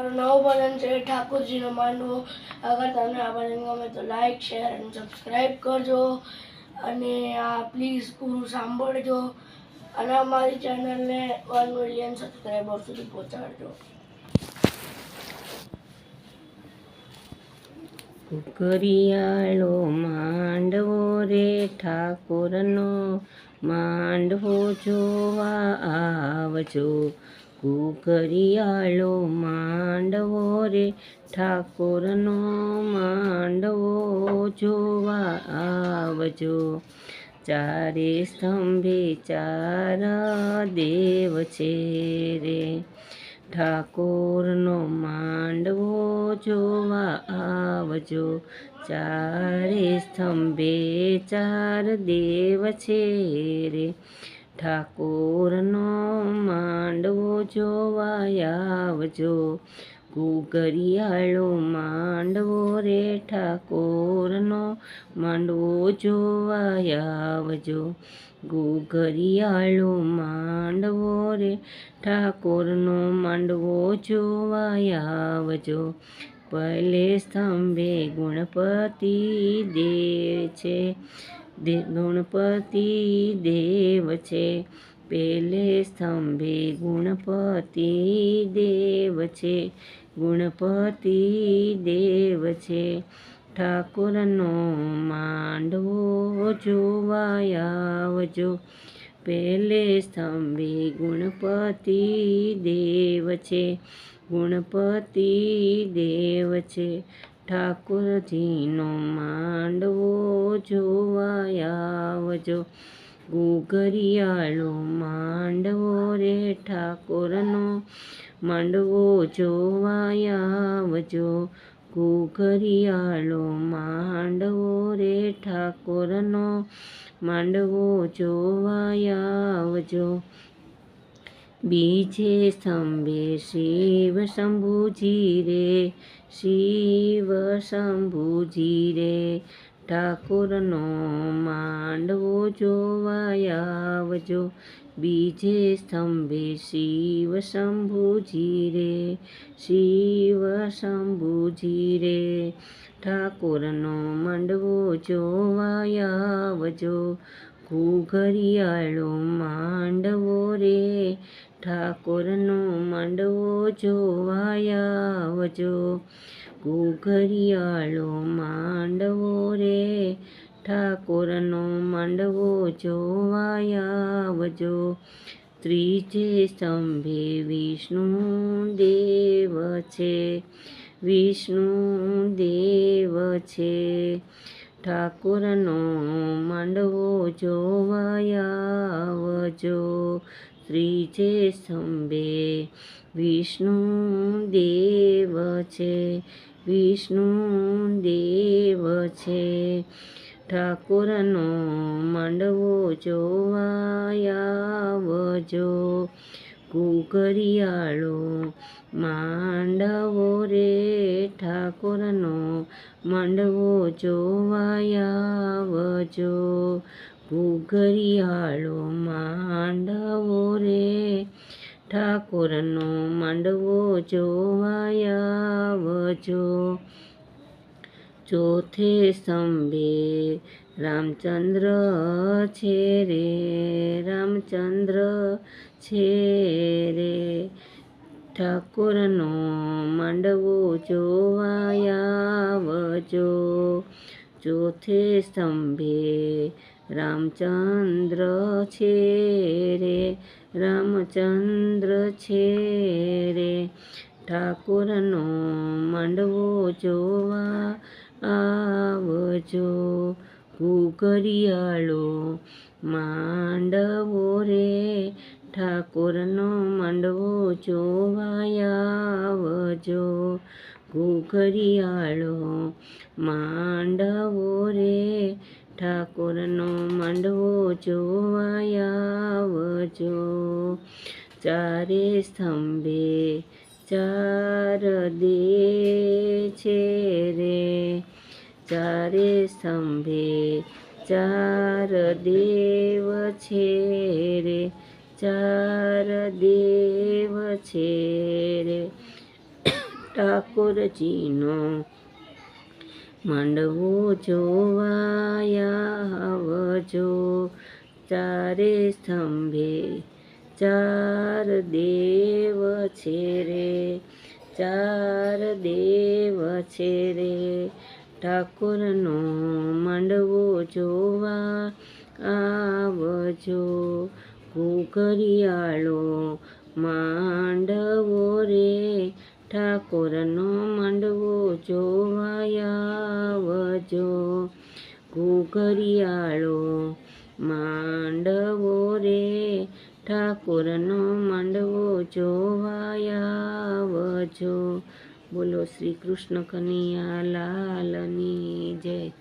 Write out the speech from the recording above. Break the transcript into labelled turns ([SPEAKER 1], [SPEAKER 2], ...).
[SPEAKER 1] અમારું નવું ભજન છે ઠાકોરજીનો માંડવો. અગર તમને આ ભજન ગમે તો લાઈક શેર અને સબસ્ક્રાઈબ કરજો અને આ પ્લીઝ પૂરું સાંભળજો અને અમારી ચેનલને 1 મિલિયન સબસ્ક્રાઈબર સુધી પહોંચાડજો.
[SPEAKER 2] કુકરિયાળો માંડવો રે ઠાકોરનો માંડવો જોવા આવજો. કુકરિયાળો માંડવો રે ઠાકોરનો માંડવો જોવા આવજો. ચારે સ્તંભે ચાર દેવ છે રે ઠાકોરનો માંડવો જોવા આવજો. ચારે સ્તંભે ચાર દેવ છે રે ઠાકોરનો માંડવો જોવા આવજો. કુકરિયાળો માંડવો રે ઠાકોરનો માંડવો જોવા આવજો. કુકરિયાળો માંડવો રે ઠાકોરનો માંડવો જોવા આવજો. પહેલે સ્તંભે ગણપતિ દેવ છે ગણપતિ દેવ છે. પહેલે સ્તંભે ગણપતિ દેવ છે ગણપતિ દેવ છે. ઠાકોરનો માંડવો જોવા આવજો. પહેલે સ્તંભે ગણપતિ દેવ છે ગણપતિ દેવ છે. ઠાકોરજીનો માંડવો જોવા આવજો. કુકરિયાળો માંડવો રે ઠાકોરનો માંડવો જોવા આવજો. કુકરિયાળો માંડવો રે ઠાકોરનો માંડવો જોવા આવજો. બીજે સ્તંભે શિવ શંભુજી રે શિવ શંભુજી રે ઠાકોરનો માંડવો જોવા આવજો. બીજે સ્તંભે શિવ શંભુજી રે શિવ શંભુજી રે ઠાકોરનો માંડવો જોવા આવજો. કુકરિયાળો માંડવો રે ઠાકોરનો માંડવો જોવા આવજો. કુકરિયાળો માંડવો રે ઠાકોરનો માંડવો જોવા આવજો. ત્રીજે સ્તંભે વિષ્ણુ દેવ છે વિષ્ણુ દેવ છે. ઠાકોરનો માંડવો જોવા આવજો. ત્રીજે સ્તંભે વિષ્ણુ દેવ છે વિષ્ણુ દેવ છે. ઠાકોરનો માંડવો જોવા આવજો. કુકરિયાળો માંડવો રે ઠાકોરનો માંડવો જોવા આવજો. કુકરિયાળો માંડવો રે ઠાકોરનો માંડવો જોવા આવજો. ચોથે સ્તંભે રામચંદ્ર છે રે રામચંદ્ર છે રે ઠાકોરનો માંડવો જોવા આવજો. ચોથે સ્તંભે રામચંદ્ર છે રે રામચંદ્ર છે રે ઠાકોરનો માંડવો જોવા આવજો. કુકરિયાળો માંડવો રે ઠાકોરનો માંડવો જોવા આવજો. કુકરિયાળો માંડવો રે ઠાકોરનો માંડવો જોવા આવજો. ચારે સ્તંભે ચાર દેવ છે રે ચારે સ્તંભે ચાર દેવ છે રે ચાર દેવ છે રે ઠાકોરજીનો માંડવો જોવાયા આવજો. ચારે સ્તંભે ચાર દેવ છે રે, ચાર દેવ છે રે, ઠાકોરનો માંડવો જોવા આવજો. ઘૂઘરિયાળો માંડવો રે, ઠાકોરનો માંડવો જોવાયા આવજો. ઘૂઘરિયાળો માંડવો રે, ઠાકોરનો માંડવો જોવાયા આવજો. બોલો શ્રી કૃષ્ણ કનૈયા લાલની જય.